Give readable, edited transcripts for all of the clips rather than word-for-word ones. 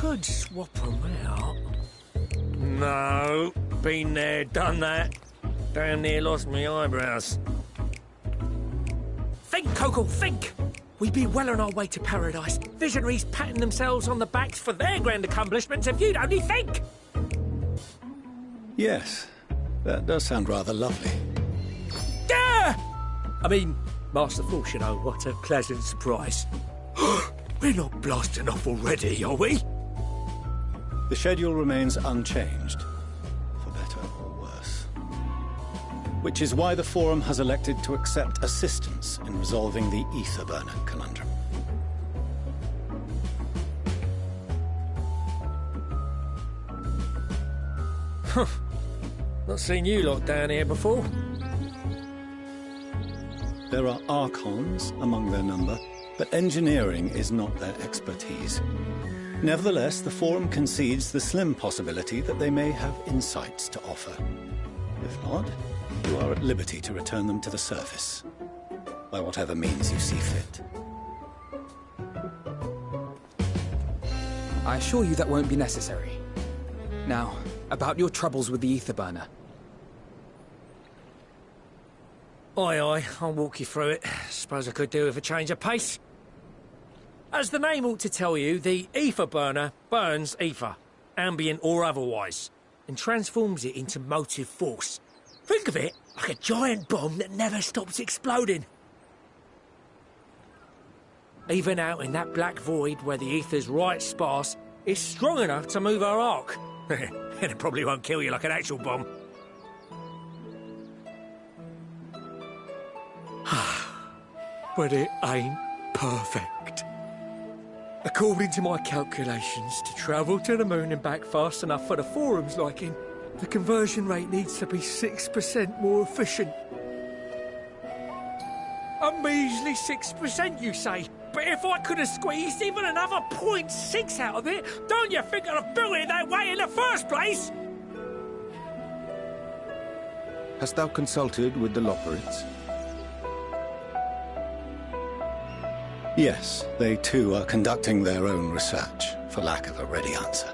could swap them out. No, been there, done that. Damn near lost me eyebrows. Think, Coco, think! We'd be well on our way to paradise. Visionaries patting themselves on the backs for their grand accomplishments if you'd only think! Yes, that does sound rather lovely. Yeah! I mean, Master Force, you know, what a pleasant surprise. We're not blasting off already, are we? The schedule remains unchanged, for better or worse. Which is why the Forum has elected to accept assistance in resolving the ether burner conundrum. Not seen you lot down here before. There are Archons among their number, but engineering is not their expertise. Nevertheless, the Forum concedes the slim possibility that they may have insights to offer. If not, you are at liberty to return them to the surface, by whatever means you see fit. I assure you that won't be necessary. Now, about your troubles with the ether burner. Aye, I'll walk you through it. Suppose I could do with a change of pace. As the name ought to tell you, the ether burner burns ether, ambient or otherwise, and transforms it into motive force. Think of it like a giant bomb that never stops exploding. Even out in that black void where the ether's right sparse, it's strong enough to move our arc. And it probably won't kill you like an actual bomb. But it ain't perfect. According to my calculations, to travel to the moon and back fast enough for the Forum's liking, the conversion rate needs to be 6% more efficient. A measly 6%, you say? But if I could have squeezed even another 0.6 out of it, don't you think I'd have built it that way in the first place? Hast thou consulted with the Loperids? Yes, they too are conducting their own research, for lack of a ready answer.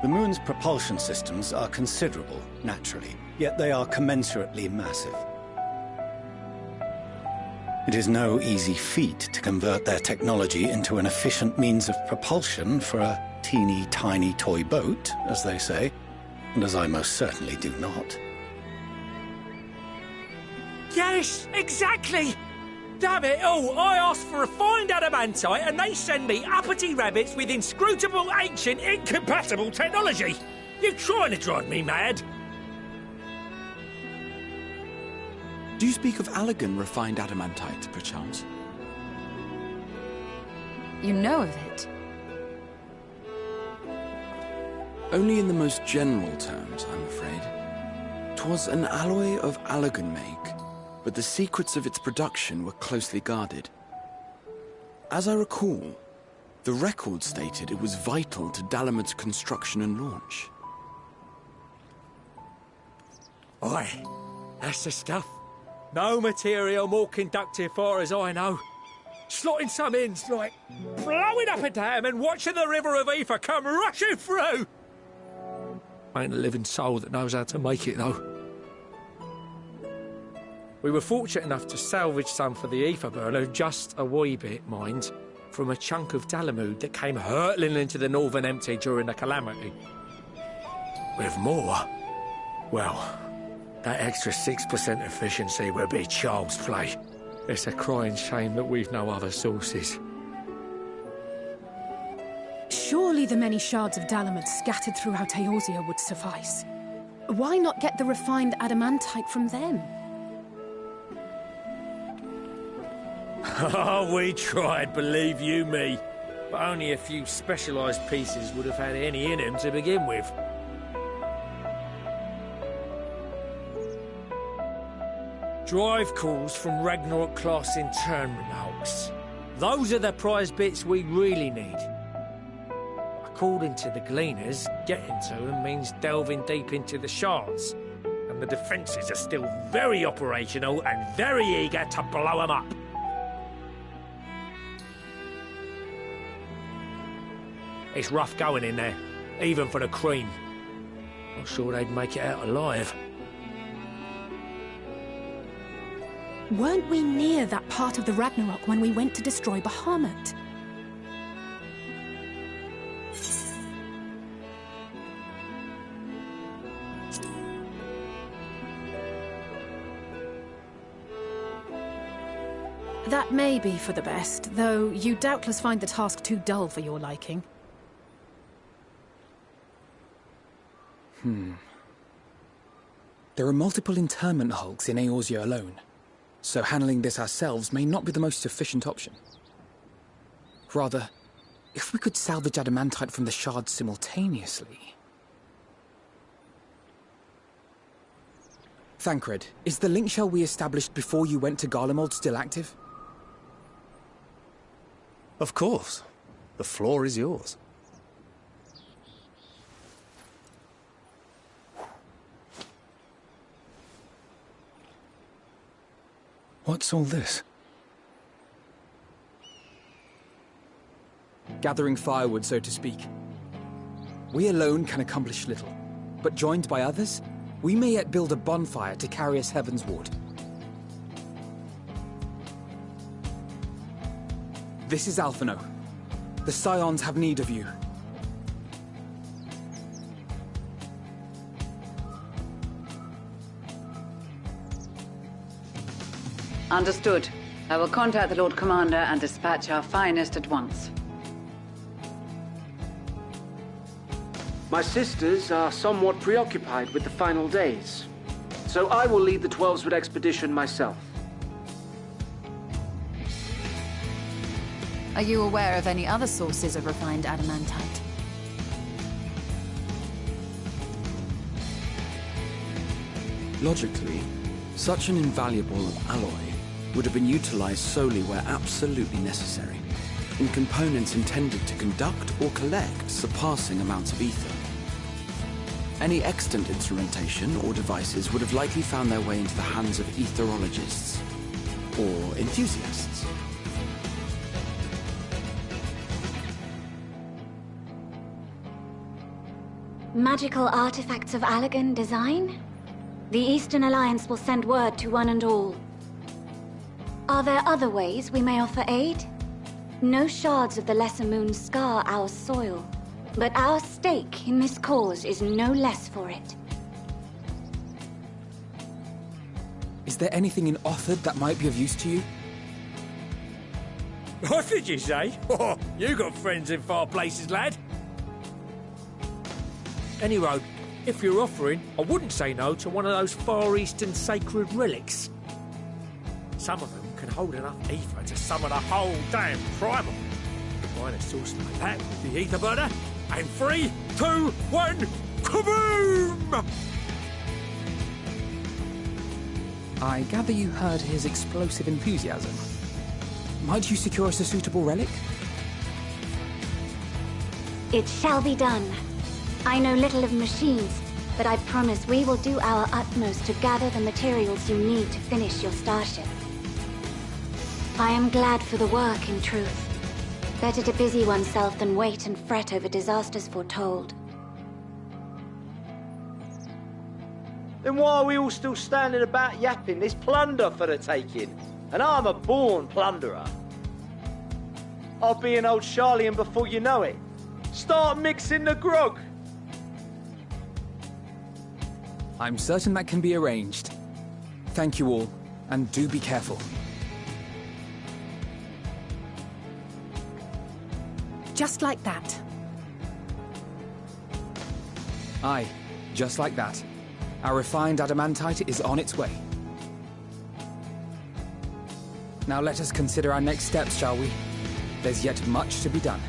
The Moon's propulsion systems are considerable, naturally, yet they are commensurately massive. It is no easy feat to convert their technology into an efficient means of propulsion for a teeny tiny toy boat, as they say, and as I most certainly do not. Yes, exactly! Damn it all, I asked for refined adamantite and they send me uppity rabbits with inscrutable, ancient, incompatible technology! You're trying to drive me mad! Do you speak of Allegan refined adamantite, perchance? You know of it? Only in the most general terms, I'm afraid. 'Twas an alloy of Allegan make, but the secrets of its production were closely guarded. As I recall, the record stated it was vital to Dalamud's construction and launch. Aye, that's the stuff. No material more conductive far as I know. Slotting some ins like blowing up a dam and watching the river of ether come rushing through. Ain't a living soul that knows how to make it though. We were fortunate enough to salvage some for the ether burner, just a wee bit, mind, from a chunk of Dalamud that came hurtling into the Northern Empty during the calamity. With more, well, that extra 6% efficiency would be child's play. It's a crying shame that we've no other sources. Surely the many shards of Dalamud scattered throughout Eorzea would suffice. Why not get the refined adamantite from them? Oh, we tried, believe you me. But only a few specialised pieces would have had any in them to begin with. Drive calls from Ragnarok class internment. Those are the prize bits we really need. According to the Gleaners, getting to them means delving deep into the shards, and the defences are still very operational and very eager to blow them up. It's rough going in there, even for the cream. Not sure they'd make it out alive. Weren't we near that part of the Ragnarok when we went to destroy Bahamut? That may be for the best, though you doubtless find the task too dull for your liking. There are multiple internment hulks in Eorzea alone, so handling this ourselves may not be the most efficient option. Rather, if we could salvage adamantite from the shards simultaneously... Thancred, is the link shell we established before you went to Garlemald still active? Of course. The floor is yours. What's all this? Gathering firewood, so to speak. We alone can accomplish little, but joined by others, we may yet build a bonfire to carry us heavensward. This is Alphino. The Scions have need of you. Understood. I will contact the Lord Commander and dispatch our finest at once. My sisters are somewhat preoccupied with the final days, so I will lead the 12-Sword expedition myself. Are you aware of any other sources of refined adamantite? Logically, such an invaluable alloy would have been utilized solely where absolutely necessary, in components intended to conduct or collect surpassing amounts of ether. Any extant instrumentation or devices would have likely found their way into the hands of etherologists or enthusiasts. Magical artifacts of Allagan design? The Eastern Alliance will send word to one and all. Are there other ways we may offer aid? No shards of the Lesser Moon scar our soil, but our stake in this cause is no less for it. Is there anything in Othard that might be of use to you? What did you say? Oh, you got friends in far places, lad. Anyway, if you're offering, I wouldn't say no to one of those Far Eastern sacred relics. Some of them can hold enough ether to summon a whole damn primal. Combine a source like that with the ether burner, and 3, 2, 1, kaboom! I gather you heard his explosive enthusiasm. Might you secure us a suitable relic? It shall be done. I know little of machines, but I promise we will do our utmost to gather the materials you need to finish your starship. I am glad for the work, in truth. Better to busy oneself than wait and fret over disasters foretold. Then why are we all still standing about yapping? There's plunder for the taking, and I'm a born plunderer. I'll be an old Charlian before you know it. Start mixing the grog. I'm certain that can be arranged. Thank you all, and do be careful. Just like that. Aye, just like that. Our refined adamantite is on its way. Now let us consider our next steps, shall we? There's yet much to be done.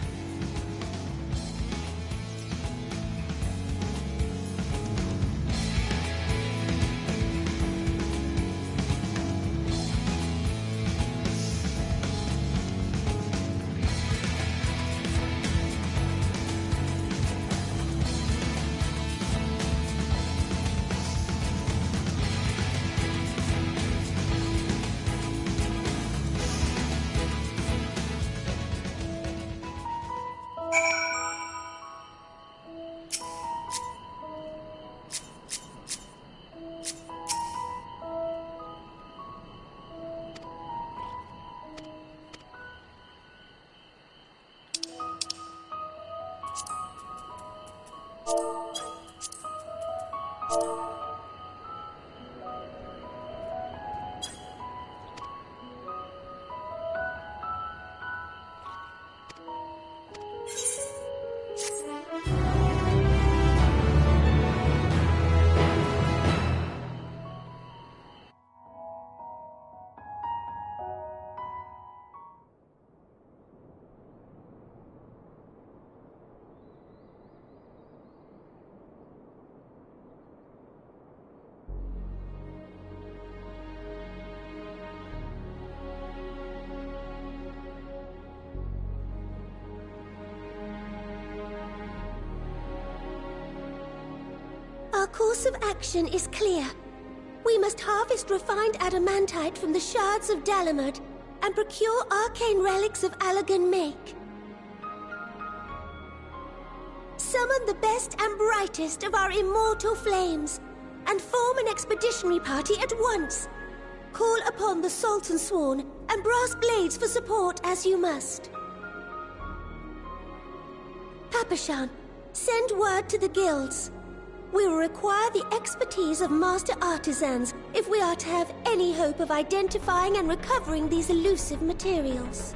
course of action is clear. We must harvest refined adamantite from the shards of Dalamud and procure arcane relics of Allagan make. Summon the best and brightest of our immortal flames and form an expeditionary party at once. Call upon the Sultan Sworn and Brass Blades for support as you must. Papashan, send word to the guilds. We will require the expertise of master artisans if we are to have any hope of identifying and recovering these elusive materials.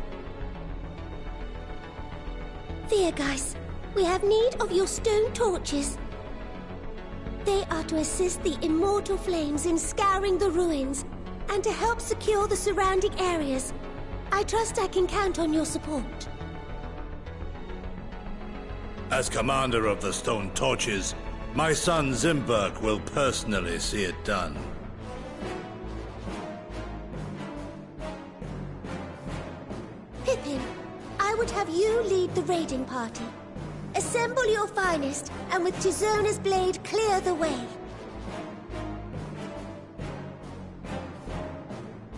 Thiergeist, we have need of your stone torches. They are to assist the immortal flames in scouring the ruins and to help secure the surrounding areas. I trust I can count on your support. As commander of the Stone Torches, my son Zimberg will personally see it done. Pippin, I would have you lead the raiding party. Assemble your finest, and with Tizona's blade clear the way.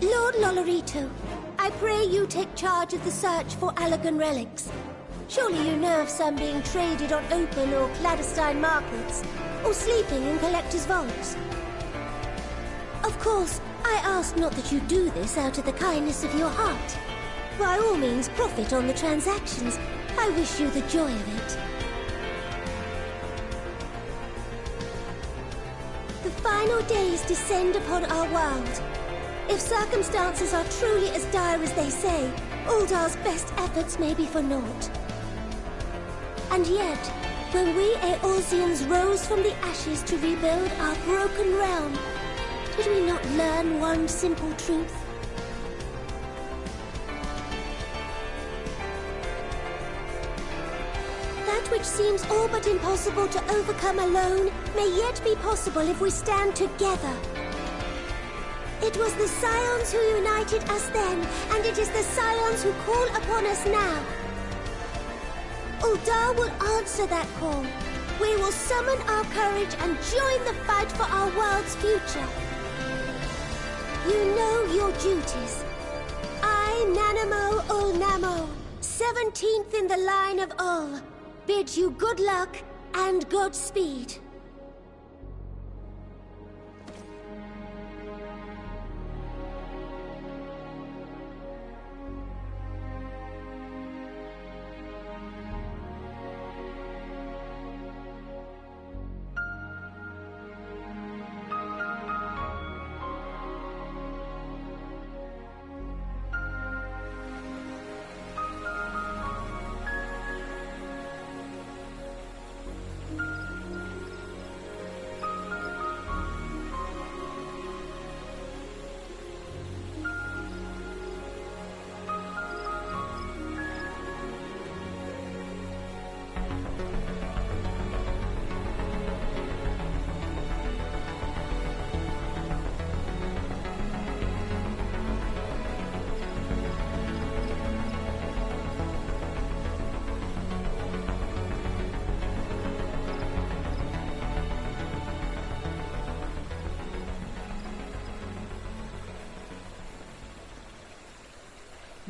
Lord Lolorito, I pray you take charge of the search for Allagan relics. Surely you know of some being traded on open or clandestine markets, or sleeping in collectors' vaults. Of course, I ask not that you do this out of the kindness of your heart. By all means, profit on the transactions. I wish you the joy of it. The final days descend upon our world. If circumstances are truly as dire as they say, Uldar's best efforts may be for naught. And yet, when we Eorzeans rose from the ashes to rebuild our broken realm, did we not learn one simple truth? That which seems all but impossible to overcome alone may yet be possible if we stand together. It was the Scions who united us then, and it is the Scions who call upon us now. Uldar will answer that call. We will summon our courage and join the fight for our world's future. You know your duties. I, Nanamo Ulnamo, 17th in the line of Ul, bid you good luck and Godspeed.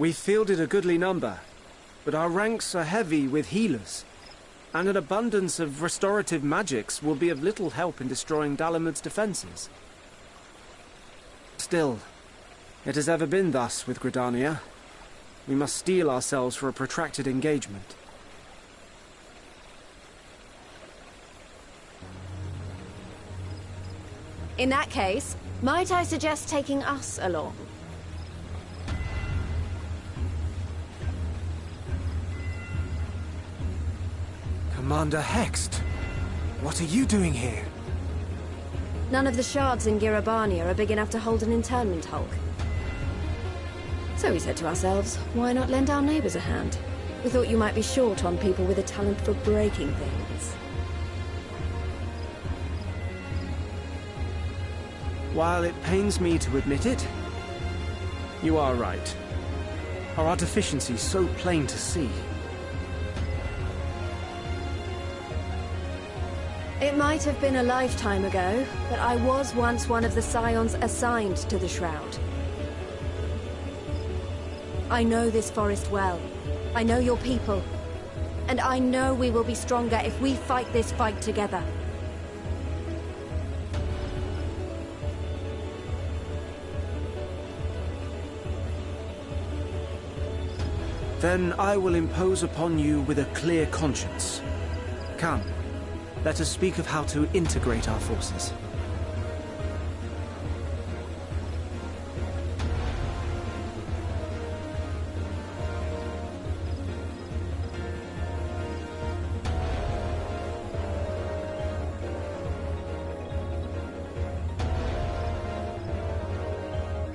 We've fielded a goodly number, but our ranks are heavy with healers, and an abundance of restorative magics will be of little help in destroying Dalamud's defenses. Still, it has ever been thus with Gridania. We must steel ourselves for a protracted engagement. In that case, might I suggest taking us along? Commander Hext, what are you doing here? None of the shards in Girabania are big enough to hold an internment hulk. So we said to ourselves, why not lend our neighbors a hand? We thought you might be short on people with a talent for breaking things. While it pains me to admit it, you are right. Our deficiencies so plain to see. It might have been a lifetime ago, but I was once one of the Scions assigned to the Shroud. I know this forest well. I know your people. And I know we will be stronger if we fight this fight together. Then I will impose upon you with a clear conscience. Come, let us speak of how to integrate our forces.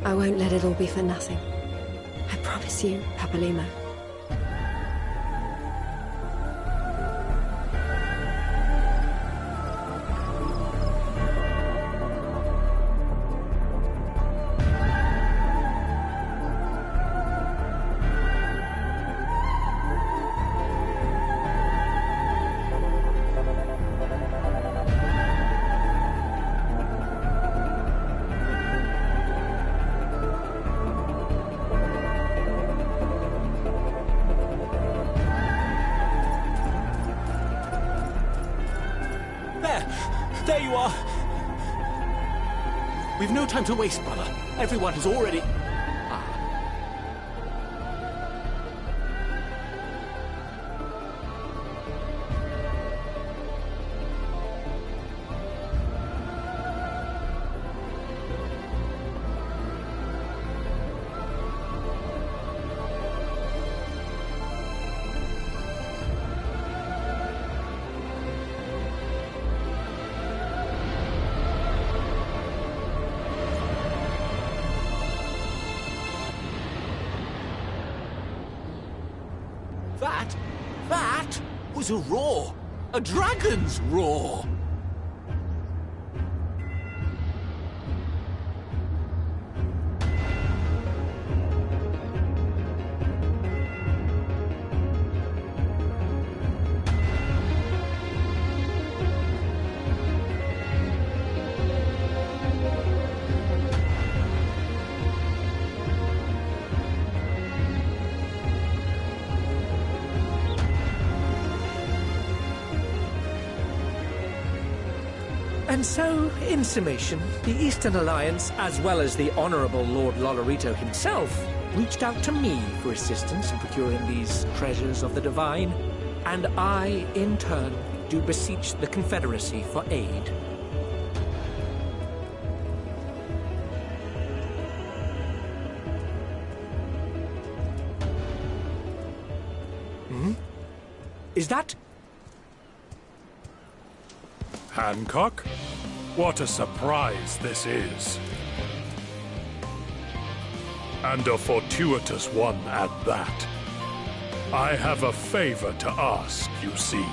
I won't let it all be for nothing. I promise you, Papalima. There you are! We've no time to waste, brother. Everyone has already... That was a roar! A dragon's roar! And so, in summation, the Eastern Alliance, as well as the Honourable Lord Lolorito himself, reached out to me for assistance in procuring these treasures of the divine, and I, in turn, do beseech the Confederacy for aid. Is that... Hancock? What a surprise this is. And a fortuitous one at that. I have a favor to ask, you see.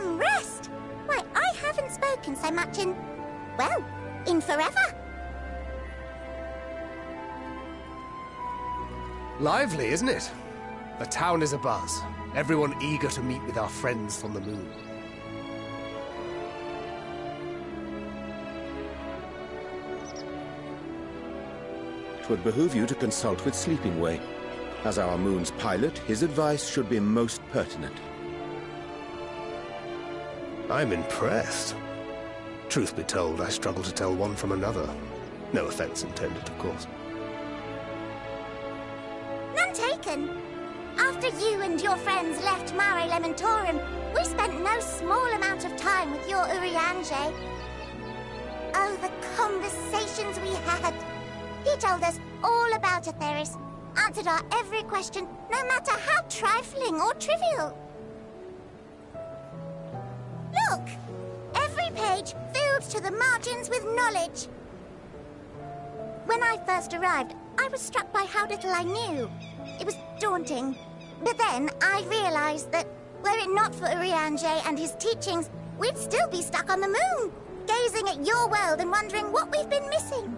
Rest! Why, I haven't spoken so much in... well, in forever. Lively, isn't it? The town is abuzz. Everyone eager to meet with our friends from the moon. It would behoove you to consult with Sleeping Way. As our moon's pilot, his advice should be most pertinent. I'm impressed. Truth be told, I struggle to tell one from another. No offense intended, of course. None taken. After you and your friends left Mare Elementorum, we spent no small amount of time with your Urianger. Oh, the conversations we had. He told us all about Atheris, answered our every question, no matter how trifling or trivial. Look! Every page filled to the margins with knowledge. When I first arrived, I was struck by how little I knew. It was daunting. But then I realized that, were it not for Urianger and his teachings, we'd still be stuck on the moon, gazing at your world and wondering what we've been missing.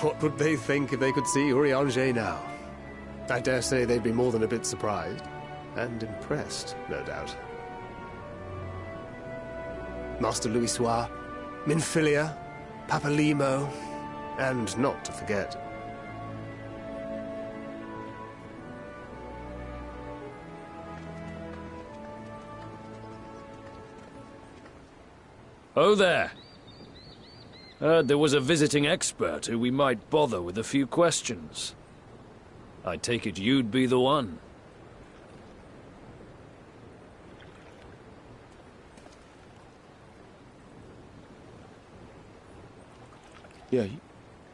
What would they think if they could see Urianger now? I dare say they'd be more than a bit surprised. And impressed, no doubt. Master Louisoix, Minfilia, Papalimo, and not to forget... Oh there! Heard there was a visiting expert who we might bother with a few questions. I take it you'd be the one.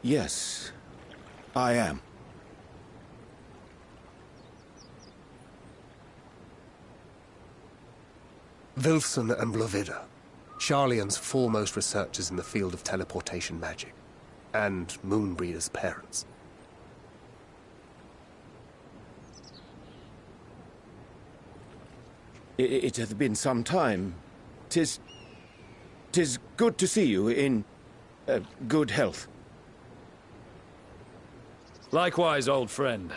Yes, I am. Wilson and Blovida, Sharlayan's foremost researchers in the field of teleportation magic, and Moonbreeder's parents. It hath been some time. 'Tis good to see you in good health. Likewise, old friend.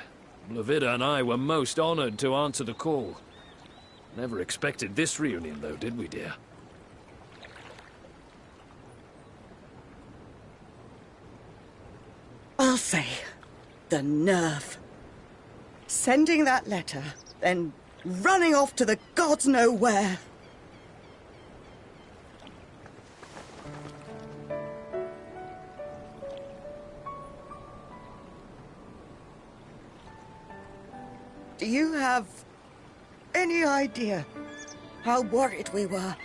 Blovida and I were most honored to answer the call. Never expected this reunion, though, did we, dear? Arthur, the nerve. Sending that letter, then running off to the gods know where. Do you have any idea how worried we were?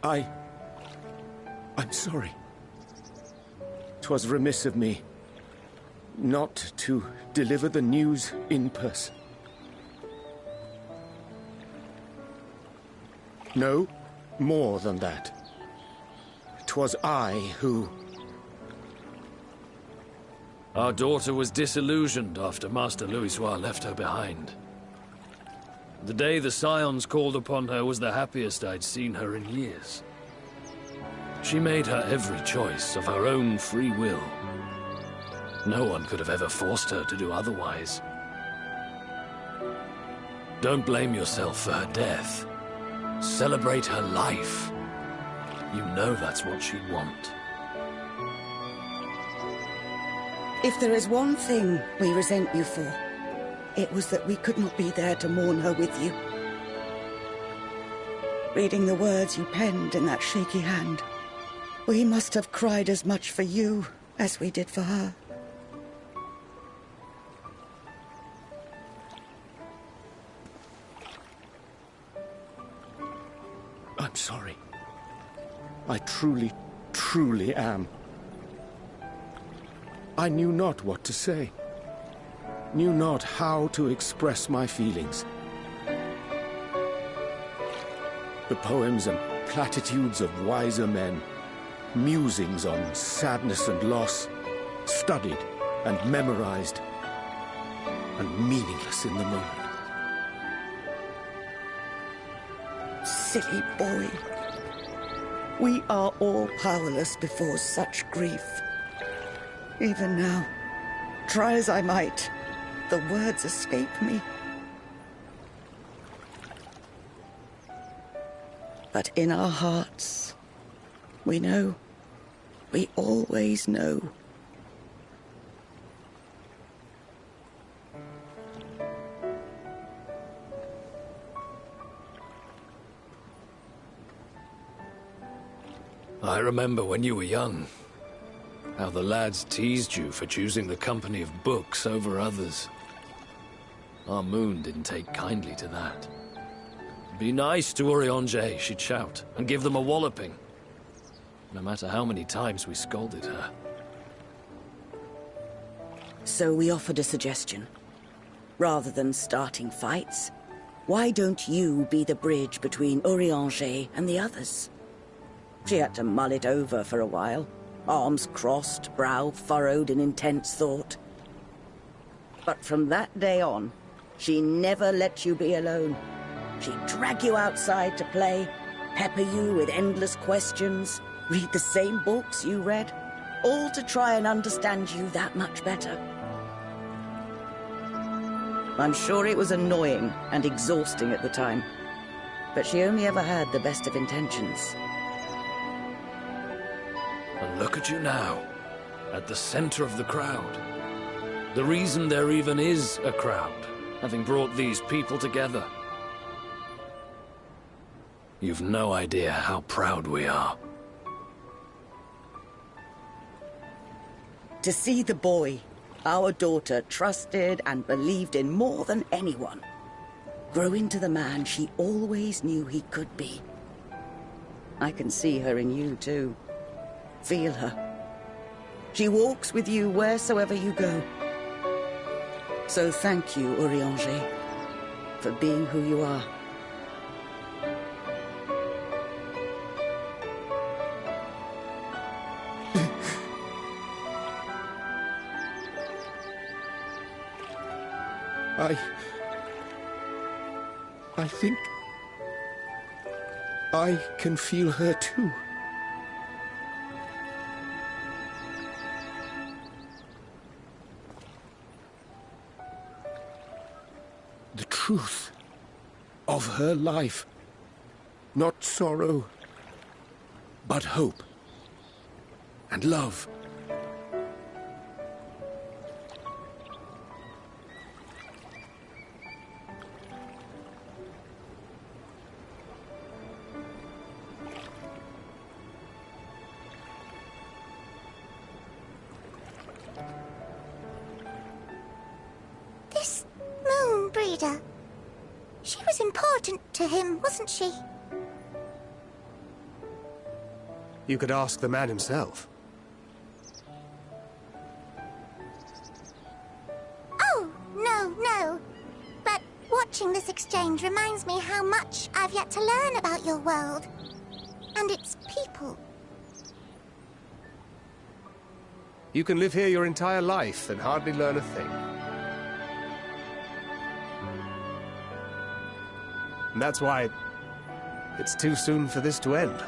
I'm sorry. 'Twas remiss of me not to deliver the news in person. No, more than that. 'Twas I who... Our daughter was disillusioned after Master Louisoix left her behind. The day the Scions called upon her was the happiest I'd seen her in years. She made her every choice of her own free will. No one could have ever forced her to do otherwise. Don't blame yourself for her death. Celebrate her life. You know that's what she'd want. If there is one thing we resent you for, it was that we could not be there to mourn her with you. Reading the words you penned in that shaky hand, we must have cried as much for you as we did for her. I'm sorry. I truly, truly am. I knew not what to say. Knew not how to express my feelings. The poems and platitudes of wiser men, musings on sadness and loss, studied and memorized, and meaningless in the moment. Silly boy. We are all powerless before such grief. Even now, try as I might, the words escape me. But in our hearts, we know. We always know. I remember when you were young, how the lads teased you for choosing the company of books over others. Our moon didn't take kindly to that. Be nice to Urianger, she'd shout, and give them a walloping. No matter how many times we scolded her. So we offered a suggestion. Rather than starting fights, why don't you be the bridge between Urianger and the others? She had to mull it over for a while, arms crossed, brow furrowed in intense thought. But from that day on, she never let you be alone. She'd drag you outside to play, pepper you with endless questions, read the same books you read, all to try and understand you that much better. I'm sure it was annoying and exhausting at the time, but she only ever had the best of intentions. And look at you now, at the center of the crowd. The reason there even is a crowd, having brought these people together. You've no idea how proud we are. To see the boy, our daughter, trusted and believed in more than anyone, grow into the man she always knew he could be. I can see her in you, too. Feel her. She walks with you wheresoever you go. So thank you, Urianger, for being who you are. I think I can feel her too. The truth of her life. Not sorrow, but hope and love. She was important to him, wasn't she? You could ask the man himself. Oh, no. But watching this exchange reminds me how much I've yet to learn about your world. And its people. You can live here your entire life and hardly learn a thing. And that's why it's too soon for this to end.